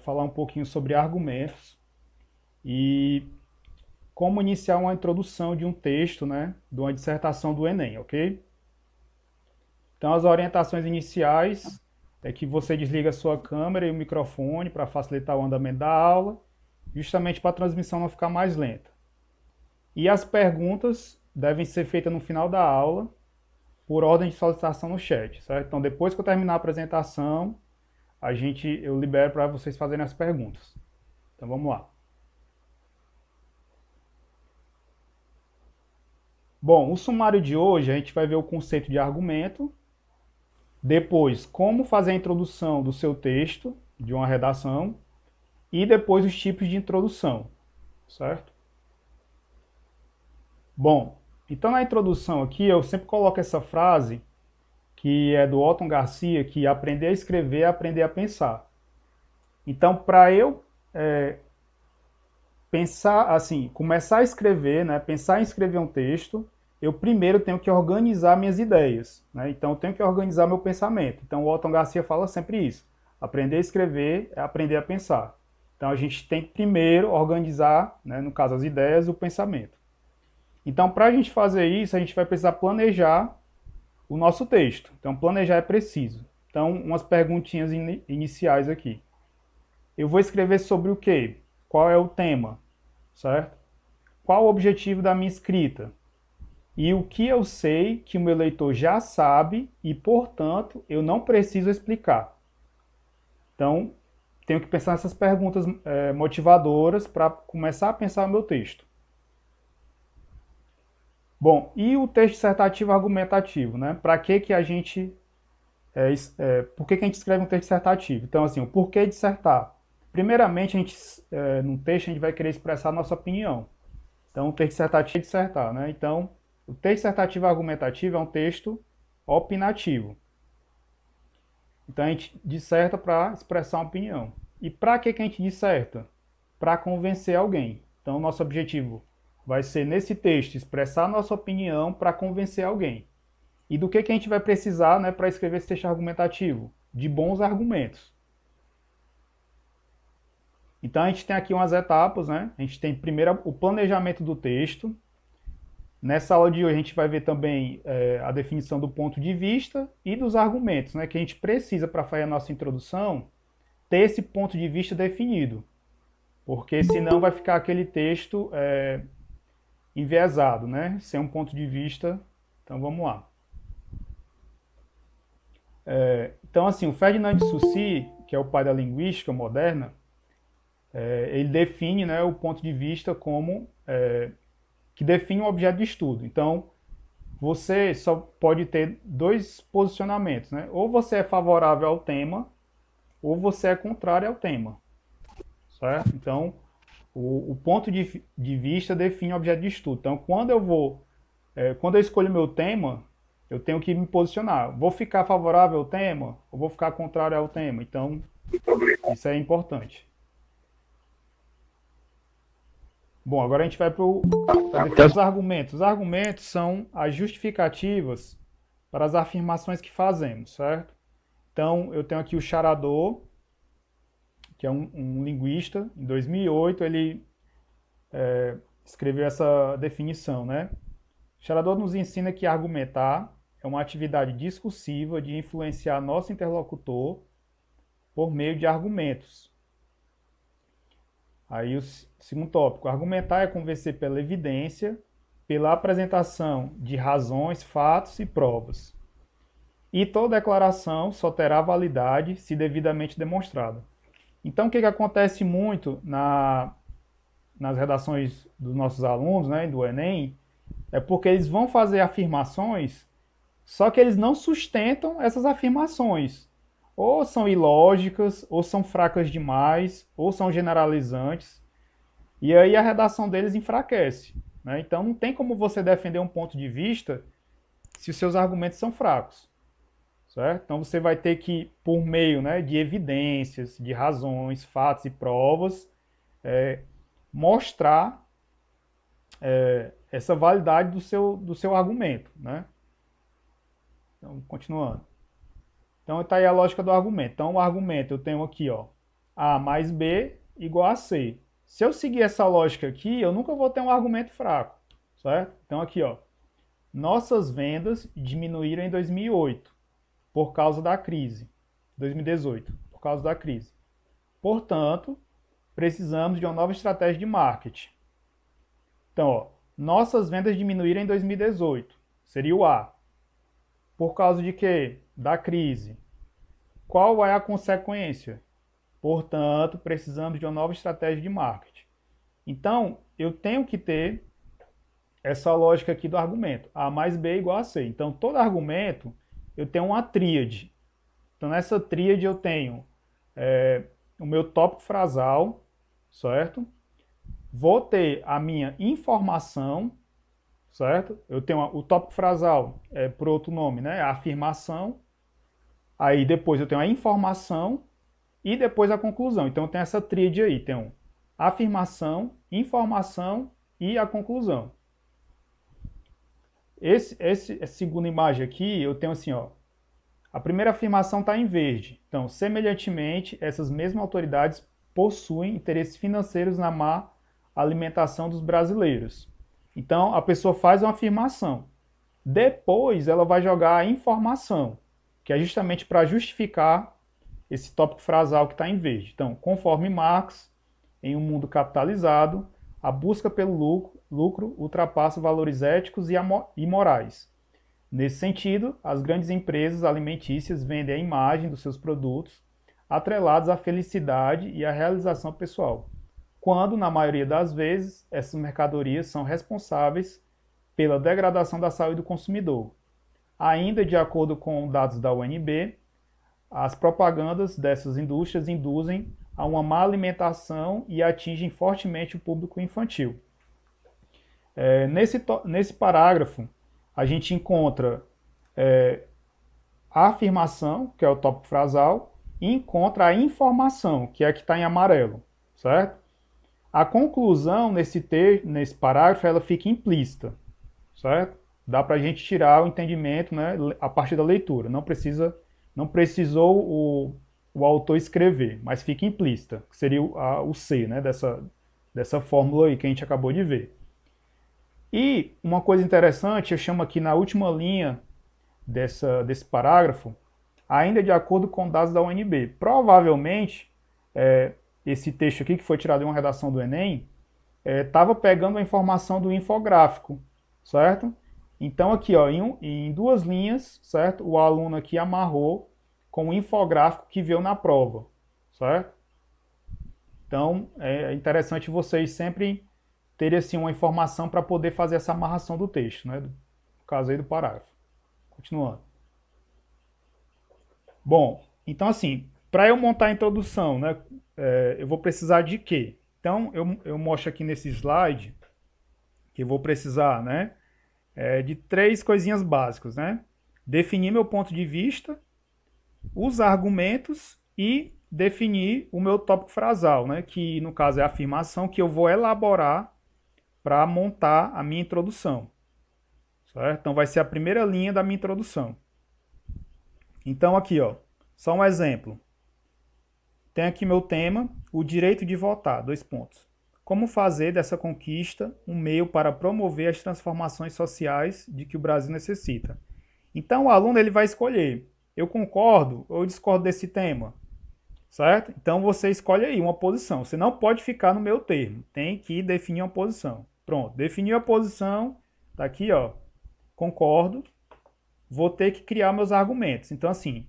falar um pouquinho sobre argumentos e como iniciar uma introdução de um texto, né, de uma dissertação do Enem, ok? Então, as orientações iniciais é que você desliga a sua câmera e o microfone para facilitar o andamento da aula, justamente para a transmissão não ficar mais lenta. E as perguntas devem ser feitas no final da aula, por ordem de solicitação no chat, certo? Então, depois que eu terminar a apresentação, eu libero para vocês fazerem as perguntas. Então, vamos lá. Bom, o sumário de hoje, a gente vai ver o conceito de argumento, depois, como fazer a introdução do seu texto, de uma redação, e depois os tipos de introdução, certo? Bom, então na introdução aqui, eu sempre coloco essa frase, que é do Otton Garcia, que aprender a escrever é aprender a pensar. Então, para eu pensar assim, começar a escrever, né, pensar em escrever um texto, eu primeiro tenho que organizar minhas ideias, né? Então eu tenho que organizar meu pensamento. Então o Otton Garcia fala sempre isso. Aprender a escrever é aprender a pensar. Então a gente tem que primeiro organizar, né, no caso as ideias, o pensamento. Então para a gente fazer isso, a gente vai precisar planejar o nosso texto. Então planejar é preciso. Então umas perguntinhas iniciais aqui. Eu vou escrever sobre o quê? Qual é o tema? Certo? Qual o objetivo da minha escrita? E o que eu sei que o meu leitor já sabe e, portanto, eu não preciso explicar. Então, tenho que pensar nessas perguntas motivadoras para começar a pensar o meu texto. Bom, e o texto dissertativo argumentativo, né? Para que a gente... por que a gente escreve um texto dissertativo? Então, assim, o porquê dissertar? Primeiramente, num texto, a gente vai querer expressar a nossa opinião. Então, o texto dissertativo é dissertar, né? Então, o texto dissertativo argumentativo é um texto opinativo. Então, a gente disserta para expressar uma opinião. E para que a gente disserta? Para convencer alguém. Então, nosso objetivo vai ser, nesse texto, expressar a nossa opinião para convencer alguém. E do que a gente vai precisar, né, para escrever esse texto argumentativo? De bons argumentos. Então, a gente tem aqui umas etapas, né? A gente tem primeiro o planejamento do texto. Nessa aula de hoje a gente vai ver também a definição do ponto de vista e dos argumentos, né? Que a gente precisa para fazer a nossa introdução ter esse ponto de vista definido, porque senão vai ficar aquele texto enviesado, né? Sem um ponto de vista. Então vamos lá. Então assim, o Ferdinand de Saussure, que é o pai da linguística moderna, ele define, né, o ponto de vista como que define um objeto de estudo. Então, você só pode ter dois posicionamentos, né? Ou você é favorável ao tema, ou você é contrário ao tema, certo? Então, o ponto de vista define o objeto de estudo. Então, quando eu escolho meu tema, eu tenho que me posicionar. Vou ficar favorável ao tema, ou vou ficar contrário ao tema? Então, isso é importante. Bom, agora a gente vai para os argumentos. Os argumentos são as justificativas para as afirmações que fazemos, certo? Então, eu tenho aqui o Charador, que é um linguista. Em 2008, ele escreveu essa definição, né? Charador nos ensina que argumentar é uma atividade discursiva de influenciar nosso interlocutor por meio de argumentos. Aí o segundo tópico, argumentar é convencer pela evidência, pela apresentação de razões, fatos e provas. E toda declaração só terá validade se devidamente demonstrada. Então, o que acontece muito nas redações dos nossos alunos, né, do Enem, é porque eles vão fazer afirmações, só que eles não sustentam essas afirmações. Ou são ilógicas, ou são fracas demais, ou são generalizantes. E aí a redação deles enfraquece, né? Então não tem como você defender um ponto de vista se os seus argumentos são fracos, certo? Então você vai ter que, por meio, né, de evidências, de razões, fatos e provas, mostrar essa validade do seu argumento, né? Então, continuando. Então está aí a lógica do argumento. Então o argumento eu tenho aqui, ó, A mais B igual a C. Se eu seguir essa lógica aqui, eu nunca vou ter um argumento fraco, certo? Então aqui, ó, nossas vendas diminuíram em 2008 por causa da crise. 2018, por causa da crise. Portanto, precisamos de uma nova estratégia de marketing. Então, ó, nossas vendas diminuíram em 2018. Seria o A. Por causa de quê? Da crise. Qual é a consequência? Portanto, precisamos de uma nova estratégia de marketing. Então, eu tenho que ter essa lógica aqui do argumento. A mais B igual a C. Então, todo argumento, eu tenho uma tríade. Então, nessa tríade eu tenho o meu tópico frasal, certo? Vou ter a minha informação, certo? Eu tenho o tópico frasal, por outro nome, né? A afirmação. Aí depois eu tenho a informação e depois a conclusão. Então eu tenho essa tríade aí, tenho afirmação, informação e a conclusão. Essa segunda imagem aqui, eu tenho assim, ó, a primeira afirmação está em verde. Então, semelhantemente, essas mesmas autoridades possuem interesses financeiros na má alimentação dos brasileiros. Então, a pessoa faz uma afirmação. Depois, ela vai jogar a informação, que é justamente para justificar esse tópico frasal que está em verde. Então, conforme Marx, em um mundo capitalizado, a busca pelo lucro ultrapassa valores éticos e morais. Nesse sentido, as grandes empresas alimentícias vendem a imagem dos seus produtos atrelados à felicidade e à realização pessoal, quando, na maioria das vezes, essas mercadorias são responsáveis pela degradação da saúde do consumidor. Ainda de acordo com dados da UNB, as propagandas dessas indústrias induzem a uma má alimentação e atingem fortemente o público infantil. Nesse parágrafo, a gente encontra a afirmação, que é o tópico frasal, e encontra a informação, que é a que está em amarelo, certo? A conclusão nesse parágrafo, ela fica implícita, certo? Dá para a gente tirar o entendimento, né, a partir da leitura. Não precisou o autor escrever, mas fica implícita, que seria o C, né, dessa fórmula aí que a gente acabou de ver. E uma coisa interessante, eu chamo aqui na última linha desse parágrafo, ainda de acordo com dados da UNB. Provavelmente, esse texto aqui, que foi tirado de uma redação do Enem, estava pegando a informação do infográfico, certo? Então aqui, ó, em duas linhas, certo? O aluno aqui amarrou com o infográfico que veio na prova, certo? Então, é interessante vocês sempre terem assim, uma informação para poder fazer essa amarração do texto, né? No caso aí do parágrafo. Continuando. Bom, então assim, para eu montar a introdução, né, eu vou precisar de quê? Então, eu mostro aqui nesse slide que eu vou precisar, né, de três coisinhas básicas, né? Definir meu ponto de vista, os argumentos e definir o meu tópico frasal, né, que no caso é a afirmação que eu vou elaborar para montar a minha introdução, certo? Então vai ser a primeira linha da minha introdução. Então aqui, ó, só um exemplo. Tem aqui meu tema, o direito de votar, 2 pontos. Como fazer dessa conquista um meio para promover as transformações sociais de que o Brasil necessita. Então o aluno ele vai escolher, eu concordo ou discordo desse tema, certo? Então você escolhe aí uma posição, você não pode ficar no meio termo, tem que definir uma posição. Pronto, definiu a posição, tá aqui, ó, concordo, vou ter que criar meus argumentos. Então assim,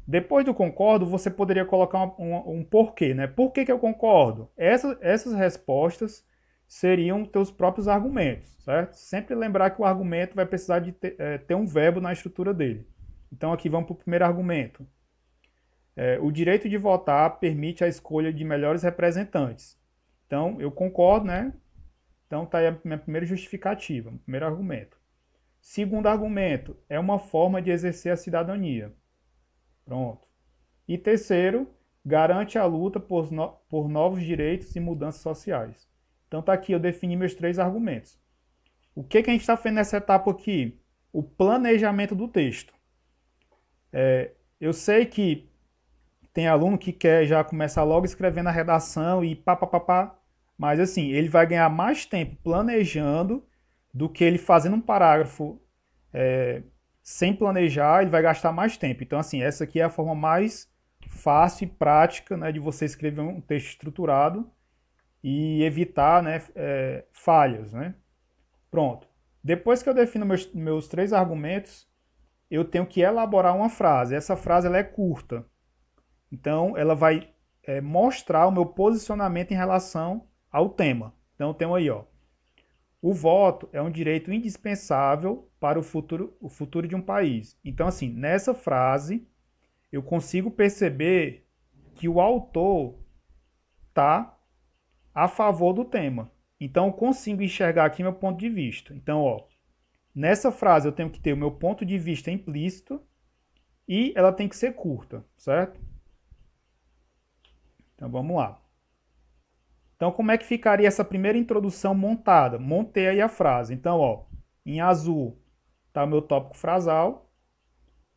depois do concordo, você poderia colocar um porquê, né? Por que eu concordo? Essas respostas seriam teus próprios argumentos, certo? Sempre lembrar que o argumento vai precisar de ter um verbo na estrutura dele. Então aqui vamos para o primeiro argumento. O direito de votar permite a escolha de melhores representantes. Então eu concordo, né? Então está aí a minha primeira justificativa, o primeiro argumento. Segundo argumento, é uma forma de exercer a cidadania. Pronto. E terceiro, garante a luta por novos direitos e mudanças sociais. Então tá aqui, eu defini meus 3 argumentos. O que a gente está fazendo nessa etapa aqui? O planejamento do texto. Eu sei que tem aluno que quer já começar logo escrevendo a redação e pá, pá, pá, pá. Mas assim, ele vai ganhar mais tempo planejando do que ele fazendo um parágrafo sem planejar, ele vai gastar mais tempo. Então, assim, essa aqui é a forma mais fácil e prática, né, de você escrever um texto estruturado e evitar, né, falhas, né? Pronto. Depois que eu defino meus 3 argumentos, eu tenho que elaborar uma frase. Essa frase ela é curta. Então, ela vai mostrar o meu posicionamento em relação ao tema. Então, temos aí, ó. O voto é um direito indispensável para o futuro de um país. Então, assim, nessa frase, eu consigo perceber que o autor está a favor do tema. Então, eu consigo enxergar aqui meu ponto de vista. Então, ó, nessa frase eu tenho que ter o meu ponto de vista implícito e ela tem que ser curta, certo? Então, vamos lá. Então, como é que ficaria essa primeira introdução montada? Montei aí a frase. Então, ó, em azul está o meu tópico frasal.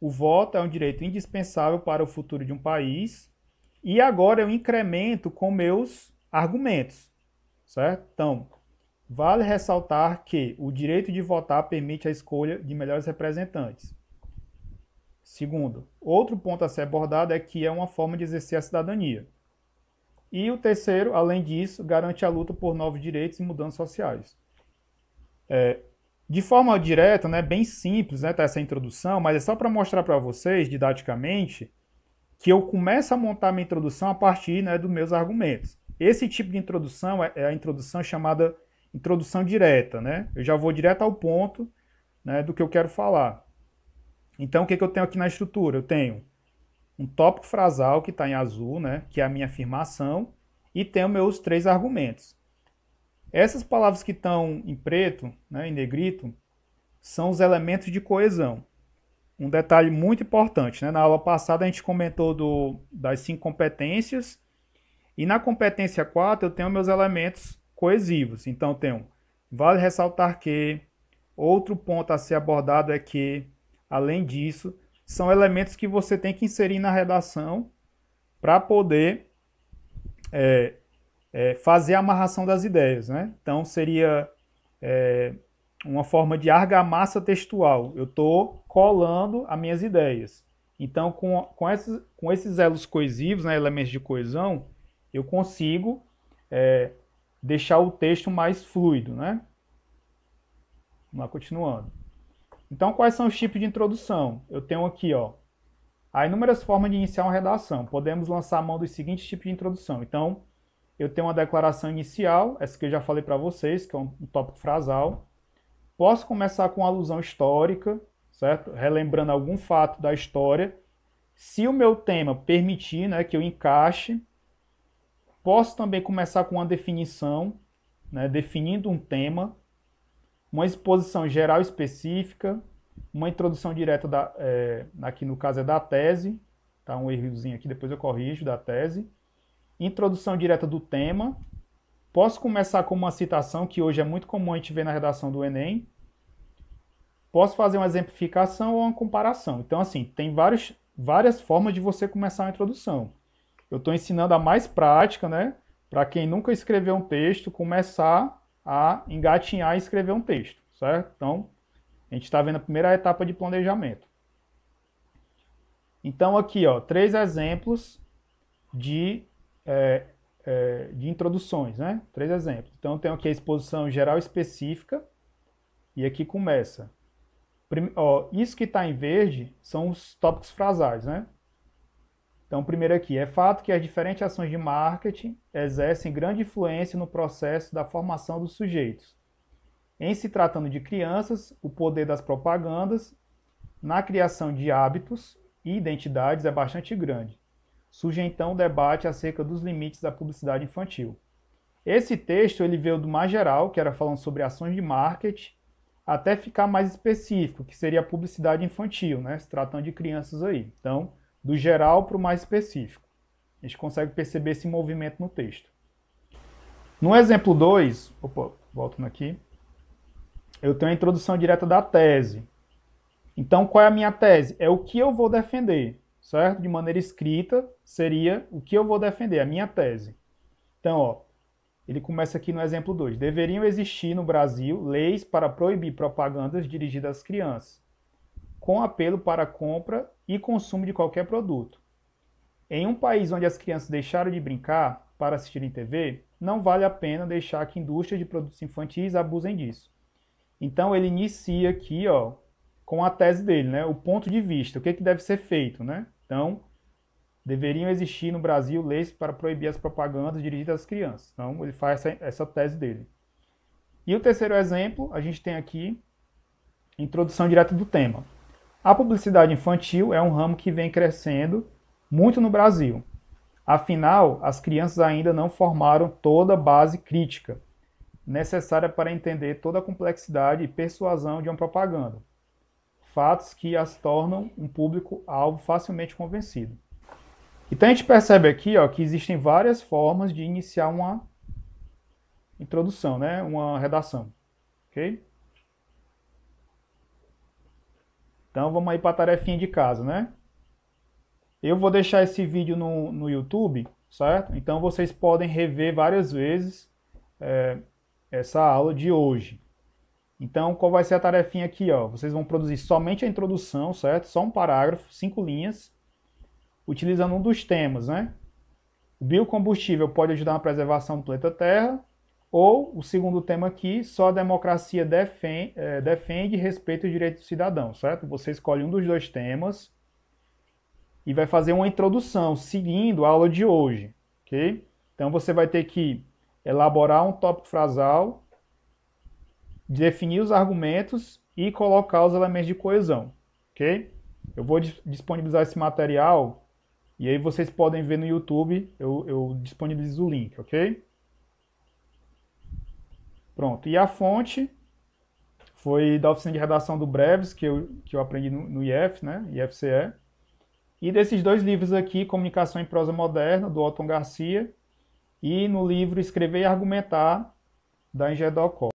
O voto é um direito indispensável para o futuro de um país. E agora eu incremento com meus argumentos, certo? Então, vale ressaltar que o direito de votar permite a escolha de melhores representantes. Segundo, outro ponto a ser abordado é que é uma forma de exercer a cidadania. E o terceiro, além disso, garante a luta por novos direitos e mudanças sociais. De forma direta, né, bem simples, né, tá essa introdução, mas é só para mostrar para vocês, didaticamente, que eu começo a montar minha introdução a partir, né, dos meus argumentos. Esse tipo de introdução é a introdução chamada introdução direta, né? Eu já vou direto ao ponto, né, do que eu quero falar. Então, o que eu tenho aqui na estrutura? Eu tenho um tópico frasal que está em azul, né, que é a minha afirmação, e tenho meus 3 argumentos. Essas palavras que estão em preto, né, em negrito, são os elementos de coesão. Um detalhe muito importante, né? Na aula passada a gente comentou das 5 competências, e na competência 4 eu tenho meus elementos coesivos. Então, vale ressaltar que, outro ponto a ser abordado é que, além disso, são elementos que você tem que inserir na redação para poder fazer a amarração das ideias, né? Então, seria uma forma de argamassa textual. Eu estou colando as minhas ideias. Então, com esses elos coesivos, né, elementos de coesão, eu consigo deixar o texto mais fluido, né? Vamos lá, continuando. Então, quais são os tipos de introdução? Eu tenho aqui, ó, há inúmeras formas de iniciar uma redação. Podemos lançar a mão dos seguintes tipos de introdução. Então, eu tenho uma declaração inicial, essa que eu já falei para vocês, que é um tópico frasal. Posso começar com uma alusão histórica, certo? Relembrando algum fato da história. Se o meu tema permitir, né, que eu encaixe. Posso também começar com uma definição, né, definindo um tema, uma exposição geral específica, uma introdução direta, aqui no caso é da tese, tá? Um errozinho aqui, depois eu corrijo, da tese. Introdução direta do tema. Posso começar com uma citação, que hoje é muito comum a gente ver na redação do Enem. Posso fazer uma exemplificação ou uma comparação. Então, assim, tem várias formas de você começar uma introdução. Eu estou ensinando a mais prática, né? Para quem nunca escreveu um texto, começar a engatinhar e escrever um texto, certo? Então, a gente está vendo a primeira etapa de planejamento. Então, aqui, ó, 3 exemplos de introduções, né? 3 exemplos. Então, eu tenho aqui a exposição geral específica, e aqui começa. Isso que está em verde são os tópicos frasais, né? Então, primeiro aqui, é fato que as diferentes ações de marketing exercem grande influência no processo da formação dos sujeitos. Em se tratando de crianças, o poder das propagandas na criação de hábitos e identidades é bastante grande. Surge então o debate acerca dos limites da publicidade infantil. Esse texto ele veio do mais geral, que era falando sobre ações de marketing, até ficar mais específico, que seria a publicidade infantil, né? Se tratando de crianças aí. Então, do geral para o mais específico. A gente consegue perceber esse movimento no texto. No exemplo 2, voltando aqui, eu tenho a introdução direta da tese. Então, qual é a minha tese? É o que eu vou defender, certo? De maneira escrita, seria o que eu vou defender, a minha tese. Então, ó, ele começa aqui no exemplo 2. Deveriam existir no Brasil leis para proibir propagandas dirigidas às crianças, com apelo para a compra e consumo de qualquer produto. Em um país onde as crianças deixaram de brincar para assistirem TV, não vale a pena deixar que indústrias de produtos infantis abusem disso. Então ele inicia aqui, ó, com a tese dele, né? O ponto de vista, o que deve ser feito, né? Então, deveriam existir no Brasil leis para proibir as propagandas dirigidas às crianças. Então ele faz essa tese dele. E o terceiro exemplo, a gente tem aqui, introdução direta do tema. A publicidade infantil é um ramo que vem crescendo muito no Brasil. Afinal, as crianças ainda não formaram toda a base crítica necessária para entender toda a complexidade e persuasão de uma propaganda. Fatos que as tornam um público-alvo facilmente convencido. Então a gente percebe aqui, ó, que existem várias formas de iniciar uma introdução, né? Uma redação. Ok? Então vamos aí para a tarefinha de casa, né? Eu vou deixar esse vídeo no YouTube, certo? Então vocês podem rever várias vezes essa aula de hoje. Então qual vai ser a tarefinha aqui, ó? Vocês vão produzir somente a introdução, certo? Só um parágrafo, 5 linhas, utilizando um dos temas, né? O biocombustível pode ajudar na preservação do planeta Terra, ou o segundo tema aqui, só a democracia defende e respeita os direitos do cidadão, certo? Você escolhe um dos dois temas e vai fazer uma introdução seguindo a aula de hoje, ok? Então você vai ter que elaborar um tópico frasal, definir os argumentos e colocar os elementos de coesão, ok? Eu vou disponibilizar esse material e aí vocês podem ver no YouTube, eu disponibilizo o link, ok? Pronto, e a fonte foi da oficina de redação do Breves, que eu aprendi no IF, né? IFCE. E desses dois livros aqui, Comunicação em Prosa Moderna, do Otton Garcia, e no livro Escrever e Argumentar, da Engedocó.